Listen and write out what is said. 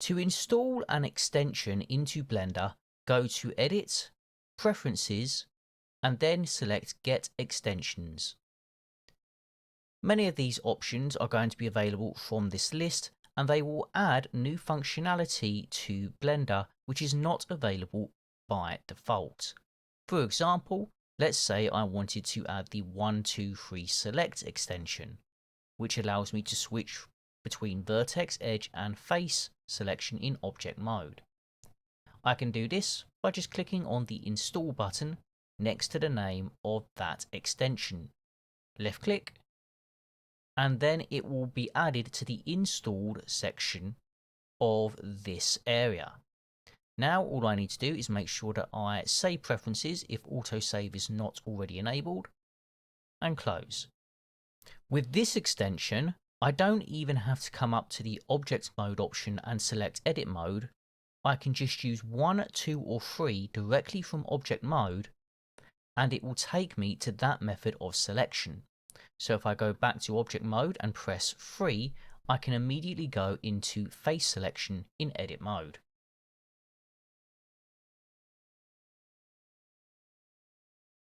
To install an extension into Blender, go to Edit, Preferences, and then select Get Extensions. Many of these options are going to be available from this list, and they will add new functionality to Blender which is not available by default. For example, let's say I wanted to add the 1, 2, 3 Select extension, which allows me to switch between vertex, edge, and face selection in object mode. I can do this by just clicking on the Install button next to the name of that extension. Left click, and then it will be added to the installed section of this area. Now all I need to do is make sure that I save preferences if autosave is not already enabled, and close. With this extension, I don't even have to come up to the object mode option and select edit mode. I can just use 1, 2, or 3 directly from object mode, and it will take me to that method of selection. So if I go back to object mode and press 3, I can immediately go into face selection in edit mode.